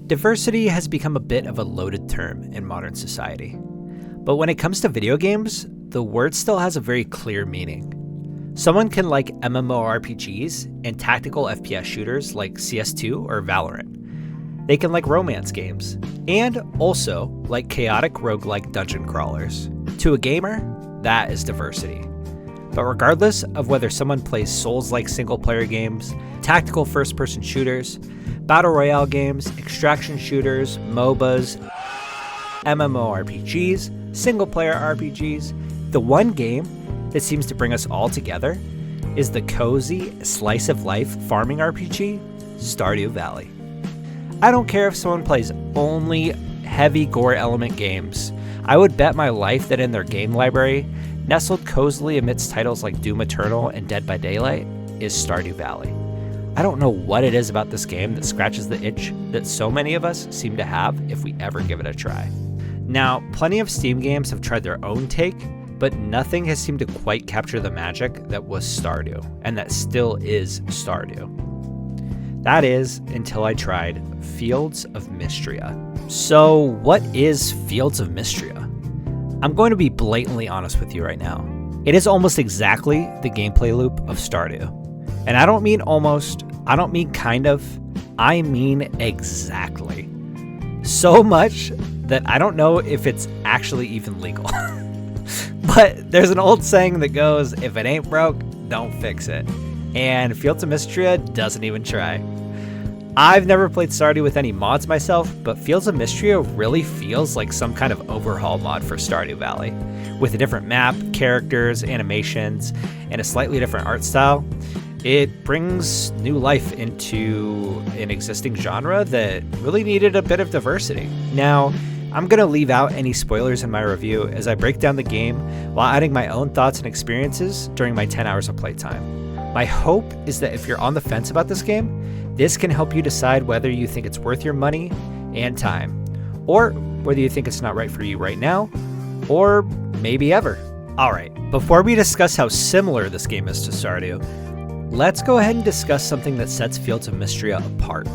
Diversity has become a bit of a loaded term in modern society. But when it comes to video games, the word still has a very clear meaning. Someone can like MMORPGs and tactical FPS shooters like CS2 or Valorant. They can like romance games, and also like chaotic roguelike dungeon crawlers. To a gamer, that is diversity. But regardless of whether someone plays Souls-like single-player games, tactical first-person shooters, battle royale games, extraction shooters, MOBAs, MMORPGs, single-player RPGs, the one game that seems to bring us all together is the cozy, slice-of-life farming RPG, Stardew Valley. I don't care if someone plays only heavy gore element games. I would bet my life that in their game library, nestled cozily amidst titles like Doom Eternal and Dead by Daylight, is Stardew Valley. I don't know what it is about this game that scratches the itch that so many of us seem to have if we ever give it a try. Now, plenty of Steam games have tried their own take, but nothing has seemed to quite capture the magic that was Stardew, and that still is Stardew. That is, until I tried Fields of Mistria. So, what is Fields of Mistria? I'm going to be blatantly honest with you right now. It is almost exactly the gameplay loop of Stardew. And I don't mean almost, I don't mean kind of, I mean exactly. So much that I don't know if it's actually even legal. But there's an old saying that goes, if it ain't broke, don't fix it. And Fields of Mistria doesn't even try. I've never played Stardew with any mods myself, but Fields of Mistria really feels like some kind of overhaul mod for Stardew Valley. With a different map, characters, animations, and a slightly different art style, it brings new life into an existing genre that really needed a bit of diversity. Now, I'm going to leave out any spoilers in my review as I break down the game while adding my own thoughts and experiences during my 10 hours of playtime. My hope is that if you're on the fence about this game, this can help you decide whether you think it's worth your money and time, or whether you think it's not right for you right now, or maybe ever. Alright, before we discuss how similar this game is to Stardew, let's go ahead and discuss something that sets Fields of Mistria apart.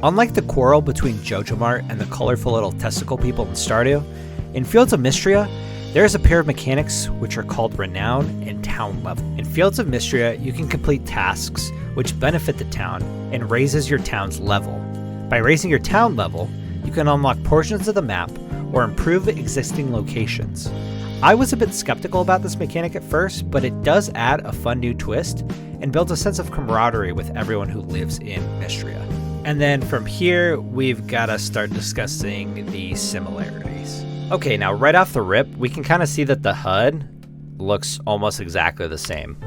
Unlike the quarrel between Jojo Mart and the colorful little testicle people in Stardew, in Fields of Mistria, there is a pair of mechanics which are called Renown and Town Level. In Fields of Mistria, you can complete tasks which benefit the town and raises your town's level. By raising your town level, you can unlock portions of the map or improve existing locations. I was a bit skeptical about this mechanic at first, but it does add a fun new twist and builds a sense of camaraderie with everyone who lives in Mistria. And then from here, we've got to start discussing the similarities. Okay, now right off the rip, we can kind of see that the HUD looks almost exactly the same.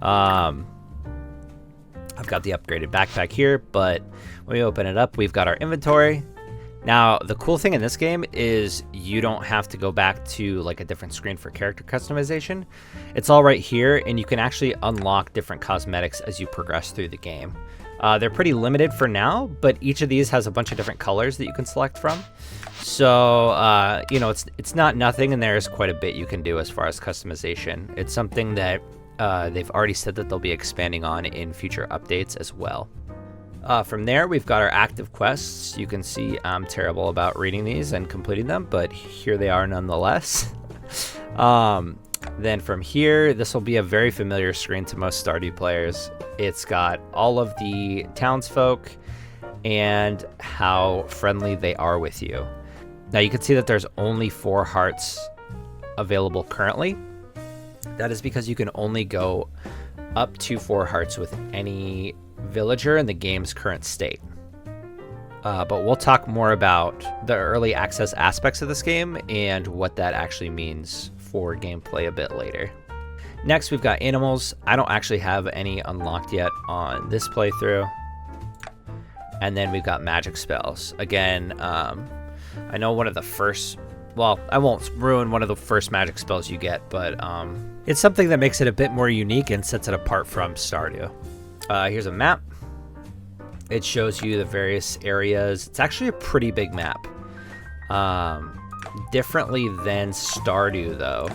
I've got the upgraded backpack here, but when we open it up, we've got our inventory. Now, the cool thing in this game is you don't have to go back to like a different screen for character customization. It's all right here, and you can actually unlock different cosmetics as you progress through the game. They're pretty limited for now, but each of these has a bunch of different colors that you can select from. So, it's not nothing, and there's quite a bit you can do as far as customization. It's something that they've already said that they'll be expanding on in future updates as well. From there, we've got our active quests. You can see I'm terrible about reading these and completing them, but here they are nonetheless. Then from here, this will be a very familiar screen to most Stardew players. It's got all of the townsfolk and how friendly they are with you. Now you can see that there's only 4 hearts available currently. That is because you can only go up to 4 hearts with any villager in the game's current state. But we'll talk more about the early access aspects of this game and what that actually means for gameplay a bit later. Next, we've got animals. I don't actually have any unlocked yet on this playthrough. And then we've got magic spells. Again, I know one of the first, well, I won't ruin one of the first magic spells you get, but it's something that makes it a bit more unique and sets it apart from Stardew. Here's a map. It shows you the various areas. It's actually a pretty big map. Differently than Stardew, though.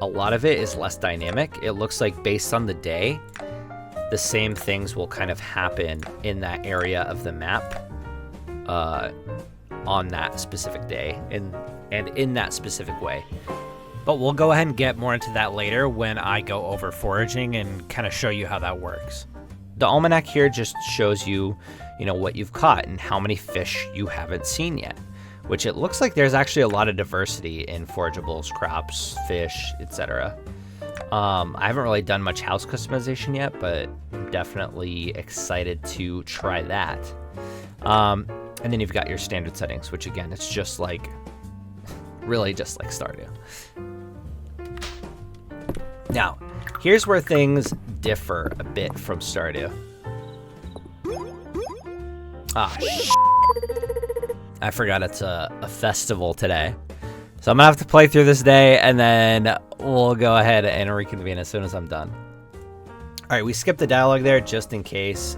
A lot of it is less dynamic. It looks like based on the day, the same things will kind of happen in that area of the map. on that specific day and in that specific way. But we'll go ahead and get more into that later when I go over foraging and kind of show you how that works. The almanac here just shows you, what you've caught and how many fish you haven't seen yet, which it looks like there's actually a lot of diversity in forageables, crops, fish, etc. I haven't really done much house customization yet, but I'm definitely excited to try that. And then you've got your standard settings, which again, it's just like, really just like Stardew. Now, here's where things differ a bit from Stardew. I forgot it's a festival today. So I'm gonna have to play through this day, and then we'll go ahead and reconvene as soon as I'm done. All right, we skipped the dialogue there just in case,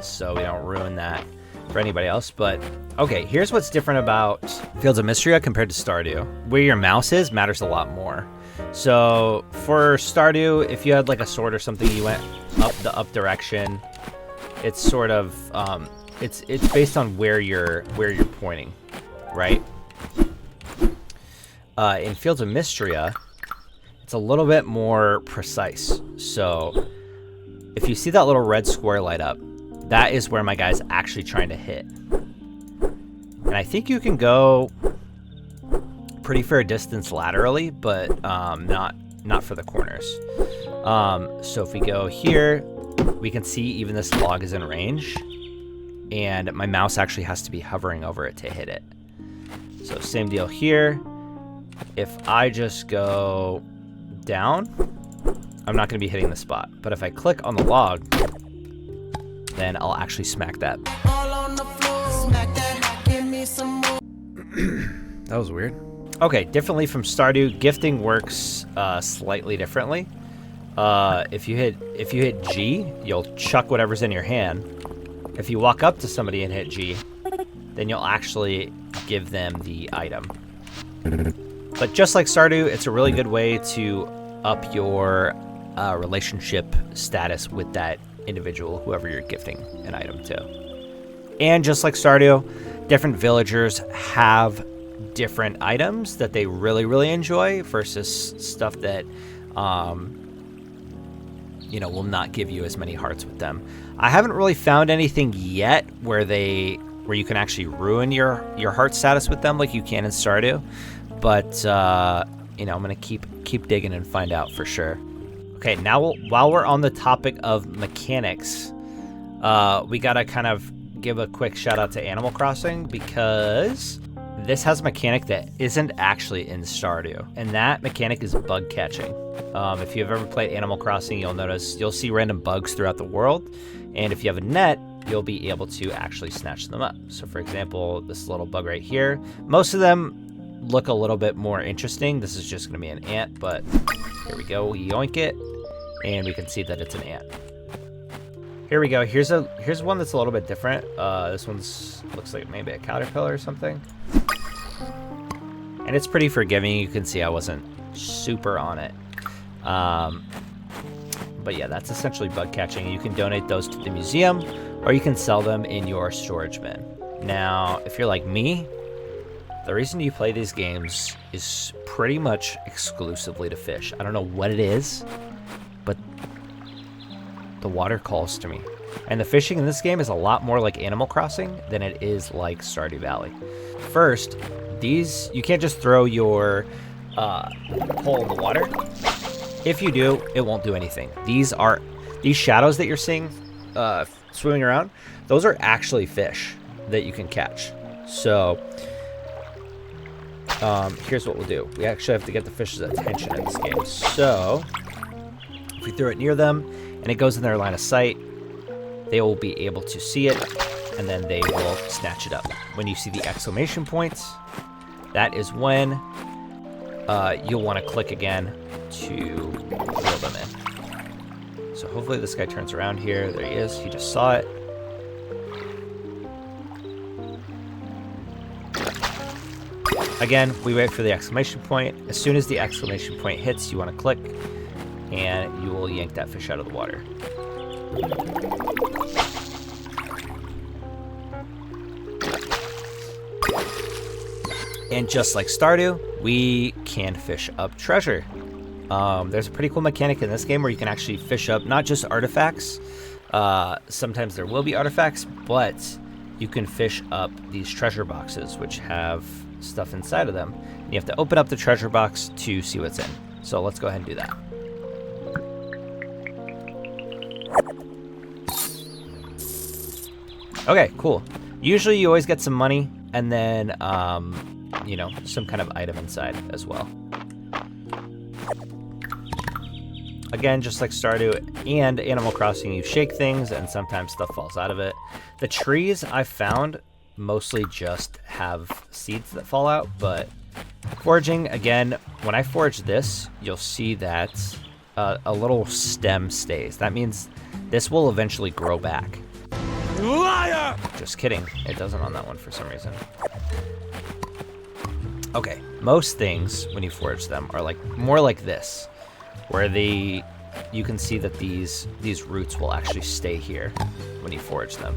so we don't ruin that for anybody else. But okay, here's what's different about Fields of Mistria compared to Stardew. Where your mouse is matters a lot more. So for Stardew, if you had like a sword or something, you went up the up direction. It's sort of it's based on where you're pointing, right? In Fields of Mistria, it's a little bit more precise. So if you see that little red square light up, that is where my guy's actually trying to hit. And I think you can go pretty fair distance laterally, but not for the corners. So if we go here, we can see even this log is in range, and my mouse actually has to be hovering over it to hit it. So same deal here. If I just go down, I'm not going to be hitting the spot. But if I click on the log, then I'll actually smack that. That was weird. Okay, differently from Stardew, gifting works slightly differently. If you hit G, you'll chuck whatever's in your hand. If you walk up to somebody and hit G, then you'll actually give them the item. But just like Stardew, it's a really good way to up your relationship status with that individual, whoever you're gifting an item to. And just like Stardew, different villagers have different items that they really, really enjoy versus stuff that, will not give you as many hearts with them. I haven't really found anything yet where you can actually ruin your heart status with them like you can in Stardew. But, I'm going to keep digging and find out for sure. Okay, now while we're on the topic of mechanics, we got to kind of give a quick shout out to Animal Crossing because this has a mechanic that isn't actually in Stardew, and that mechanic is bug catching. If you've ever played Animal Crossing, you'll see random bugs throughout the world, and if you have a net, you'll be able to actually snatch them up. So for example, this little bug right here, most of them look a little bit more interesting. This is just going to be an ant, but here we go. We yoink it, and we can see that it's an ant. Here we go. Here's one that's a little bit different. This looks like maybe a caterpillar or something. And it's pretty forgiving. You can see I wasn't super on it. But yeah, that's essentially bug catching. You can donate those to the museum, or you can sell them in your storage bin. Now, if you're like me, the reason you play these games is pretty much exclusively to fish. I don't know what it is, but the water calls to me. And the fishing in this game is a lot more like Animal Crossing than it is like Stardew Valley. First, you can't just throw your pole in the water. If you do, it won't do anything. These shadows that you're seeing swimming around, those are actually fish that you can catch. So here's what we'll do. We actually have to get the fish's attention in this game. So if we throw it near them and it goes in their line of sight, they will be able to see it, and then they will snatch it up. When you see the exclamation points, that is when you'll want to click again to reel them in. So hopefully this guy turns around here. There he is. He just saw it. Again, we wait for the exclamation point. As soon as the exclamation point hits, you want to click, and you will yank that fish out of the water. And just like Stardew, we can fish up treasure. There's a pretty cool mechanic in this game where you can actually fish up not just artifacts. Sometimes there will be artifacts, but you can fish up these treasure boxes, which have stuff inside of them. And you have to open up the treasure box to see what's in. So let's go ahead and do that. Okay, cool. Usually you always get some money and then, you know, some kind of item inside as well. Again, just like Stardew and Animal Crossing, you shake things and sometimes stuff falls out of it. The trees I've found mostly just have seeds that fall out, but foraging, again, when I forage this, you'll see that a little stem stays. That means this will eventually grow back. Liar! Just kidding. It doesn't on that one for some reason. Okay, most things, when you forage them, are like more like this, where you can see that these roots will actually stay here when you forage them.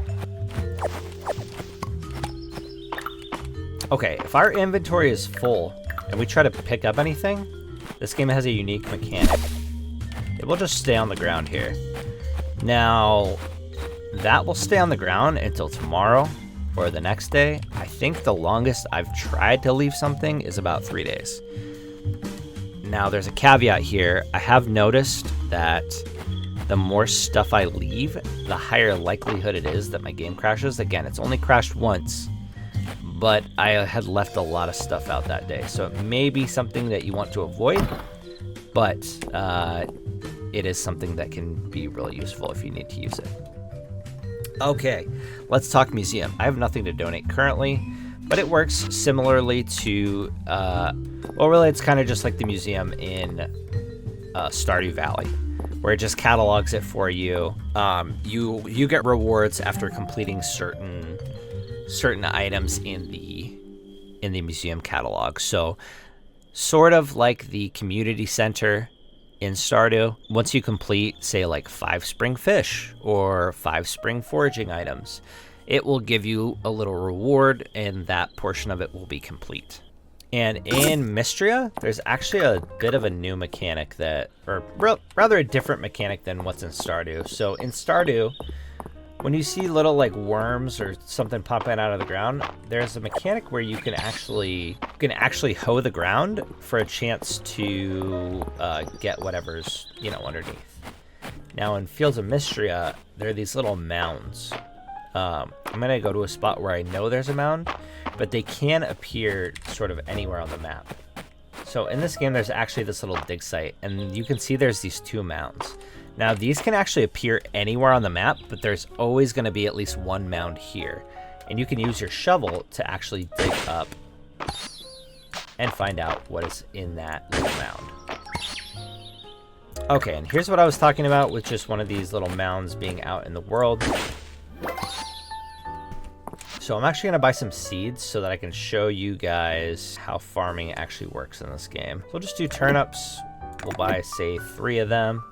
Okay, if our inventory is full and we try to pick up anything, this game has a unique mechanic. It will just stay on the ground here. Now, that will stay on the ground until tomorrow or the next day. I think the longest I've tried to leave something is about 3 days. Now, there's a caveat here. I have noticed that the more stuff I leave, the higher likelihood it is that my game crashes. Again, it's only crashed once, but I had left a lot of stuff out that day. So it may be something that you want to avoid, but it is something that can be really useful if you need to use it. Okay, let's talk museum. I have nothing to donate currently, but it works similarly to, well, really, it's kind of just like the museum in Stardew Valley, where it just catalogs it for you. You get rewards after completing certain items in the museum catalog. So, sort of like the community center in Stardew, once you complete, say, like 5 spring fish or 5 spring foraging items, it will give you a little reward, and that portion of it will be complete. And in Mistria, there's actually a bit of a new mechanic or rather a different mechanic than what's in Stardew. So in Stardew, when you see little like worms or something popping out of the ground, there's a mechanic where you can actually hoe the ground for a chance to get whatever's, you know, underneath. Now in Fields of Mistria, there are these little mounds. I'm gonna go to a spot where I know there's a mound, but they can appear sort of anywhere on the map. So in this game, there's actually this little dig site, and you can see there's these 2 mounds. Now these can actually appear anywhere on the map, but there's always going to be at least 1 mound here. And you can use your shovel to actually dig up and find out what is in that little mound. Okay, and here's what I was talking about with just one of these little mounds being out in the world. So I'm actually going to buy some seeds so that I can show you guys how farming actually works in this game. So we'll just do turnips. We'll buy, say, 3 of them.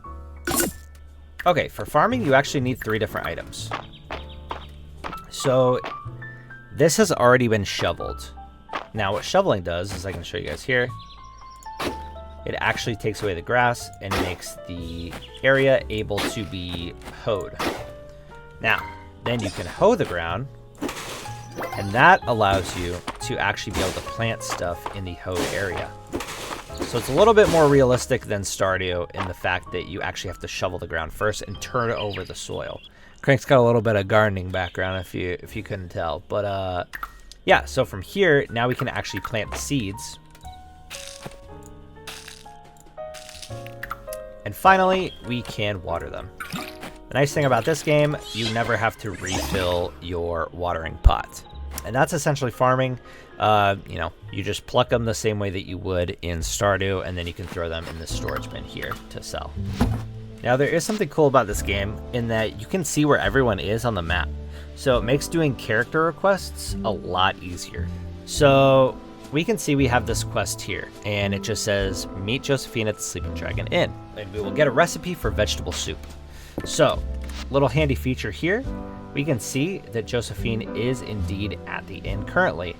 Okay, for farming, you actually need 3 different items. So this has already been shoveled. Now what shoveling does is I can show you guys here. It actually takes away the grass and makes the area able to be hoed. Now, then you can hoe the ground, and that allows you to actually be able to plant stuff in the hoed area. So it's a little bit more realistic than Stardew in the fact that you actually have to shovel the ground first and turn over the soil. Crank's got a little bit of gardening background if you couldn't tell. But yeah, so from here, now we can actually plant the seeds. And finally, we can water them. The nice thing about this game, you never have to refill your watering pot. And that's essentially farming. You know, you just pluck them the same way that you would in Stardew, and then you can throw them in the storage bin here to sell. Now, there is something cool about this game in that you can see where everyone is on the map. So it makes doing character requests a lot easier. So we can see we have this quest here, and it just says, meet Josephine at the Sleeping Dragon Inn, and we will get a recipe for vegetable soup. So, little handy feature here, we can see that Josephine is indeed at the inn currently.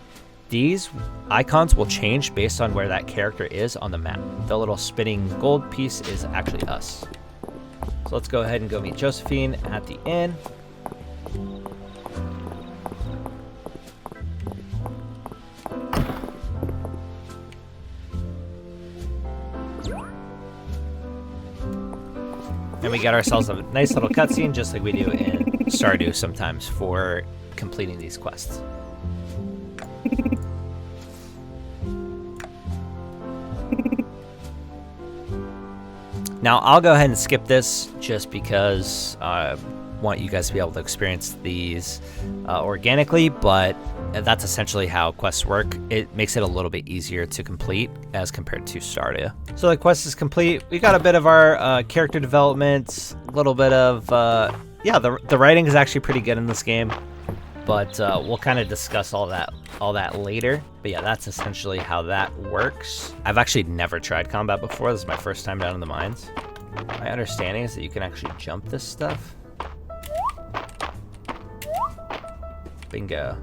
these icons will change based on where that character is on the map. The little spinning gold piece is actually us. So let's go ahead and go meet Josephine at the inn. And we got ourselves a nice little cutscene, just like we do in Stardew sometimes for completing these quests. Now, I'll go ahead and skip this just because I want you guys to be able to experience these organically, but that's essentially how quests work. It makes it a little bit easier to complete as compared to Stardew. So the quest is complete. We got a bit of our character development, a little bit of, yeah, the writing is actually pretty good in this game, but we'll kind of discuss all that later. But yeah, that's essentially how that works. I've actually never tried combat before. This is my first time down in the mines. My understanding is that you can actually jump this stuff. Bingo.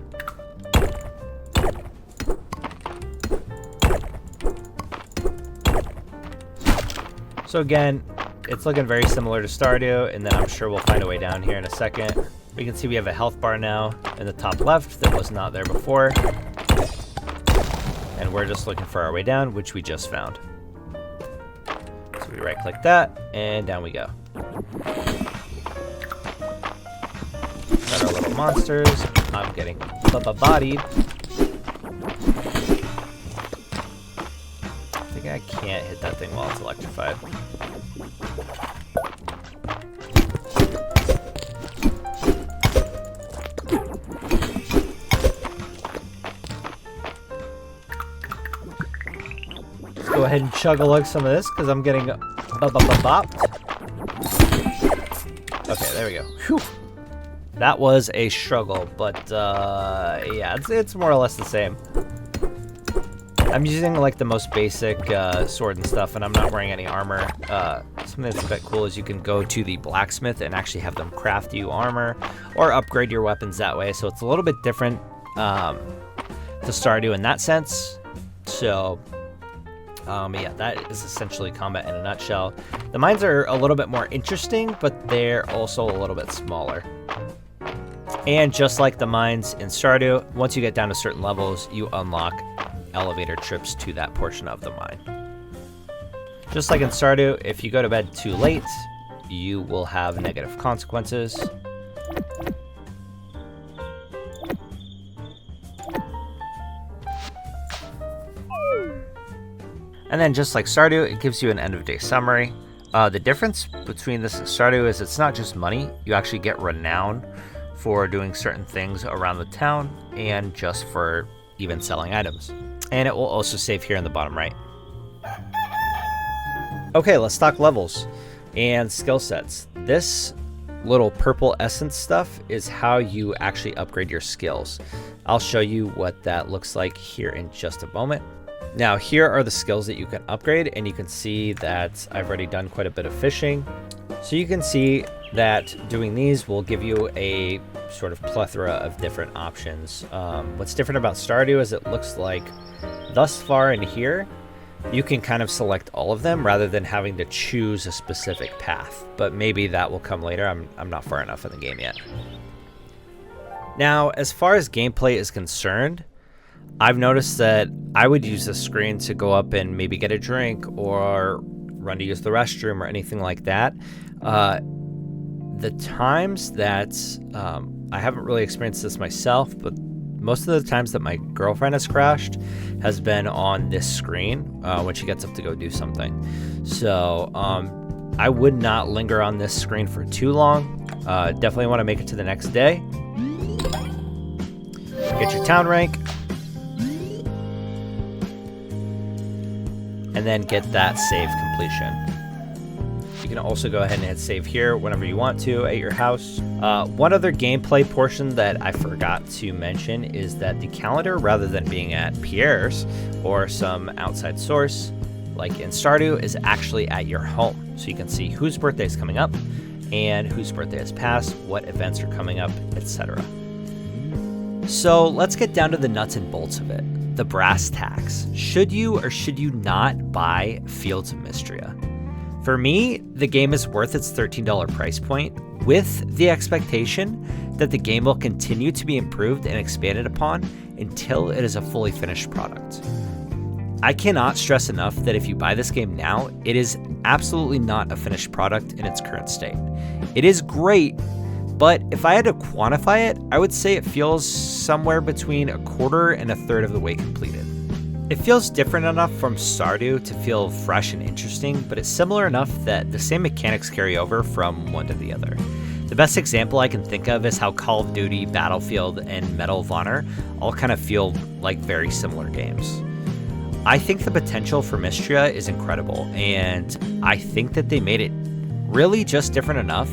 So again, it's looking very similar to Stardew, and then I'm sure we'll find a way down here in a second. We can see we have a health bar now in the top left that was not there before. And we're just looking for our way down, which we just found. So we right click that, and down we go. Got our little monsters. I'm getting bodied. I think I can't hit that thing while it's electrified. Let's go ahead and chug-a-lug some of this because I'm getting bopped. Okay, there we go. Whew. That was a struggle, but yeah, it's more or less the same. I'm using like the most basic sword and stuff, and I'm not wearing any armor. Something that's a bit cool is you can go to the blacksmith and actually have them craft you armor or upgrade your weapons that way. So it's a little bit different to Stardew in that sense. So yeah, that is essentially combat in a nutshell. The mines are a little bit more interesting, but they're also a little bit smaller. And just like the mines in Stardew, once you get down to certain levels, you unlock elevator trips to that portion of the mine. Just like in Stardew, if you go to bed too late, you will have negative consequences. And then just like Stardew, it gives you an end of day summary. The difference between this and Stardew is it's not just money, you actually get renown for doing certain things around the town and just for even selling items. And it will also save here in the bottom right. Okay, let's talk levels and skill sets. This little purple essence stuff is how you actually upgrade your skills. I'll show you what that looks like here in just a moment. Now, here are the skills that you can upgrade, and you can see that I've already done quite a bit of fishing. So you can see that doing these will give you a sort of plethora of different options. What's different about Stardew is it looks like thus far in here, you can kind of select all of them rather than having to choose a specific path. But maybe that will come later. I'm not far enough in the game yet. Now, as far as gameplay is concerned, I've noticed that I would use this screen to go up and maybe get a drink or run to use the restroom or anything like that. The times that I haven't really experienced this myself, but most of the times that my girlfriend has crashed has been on this screen when she gets up to go do something. So I would not linger on this screen for too long. Definitely want to make it to the next day. Get your town rank. And then get that save completion. You can also go ahead and hit save here whenever you want to at your house. One other gameplay portion that I forgot to mention is that the calendar, rather than being at Pierre's or some outside source like in Stardew, is actually at your home. So you can see whose birthday is coming up and whose birthday has passed, what events are coming up, etc. So let's get down to the nuts and bolts of it, the brass tacks. Should you or should you not buy Fields of Mistria? For me, the game is worth its $13 price point with the expectation that the game will continue to be improved and expanded upon until it is a fully finished product. I cannot stress enough that if you buy this game now, it is absolutely not a finished product in its current state. It is great, but if I had to quantify it, I would say it feels somewhere between a quarter and a third of the way completed. It feels different enough from Stardew to feel fresh and interesting, but it's similar enough that the same mechanics carry over from one to the other. The best example I can think of is how Call of Duty, Battlefield, and Medal of Honor all kind of feel like very similar games. I think the potential for Mistria is incredible, and I think that they made it really just different enough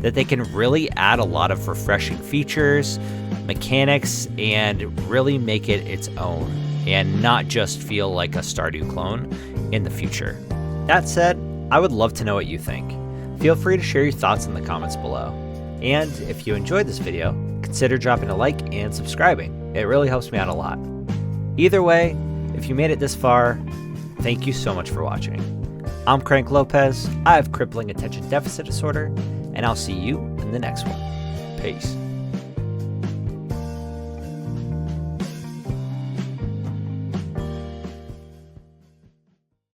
that they can really add a lot of refreshing features, mechanics, and really make it its own, and not just feel like a Stardew clone in the future. That said, I would love to know what you think. Feel free to share your thoughts in the comments below. And if you enjoyed this video, consider dropping a like and subscribing. It really helps me out a lot. Either way, if you made it this far, thank you so much for watching. I'm Crank Lopez, I have crippling attention deficit disorder, and I'll see you in the next one. Peace.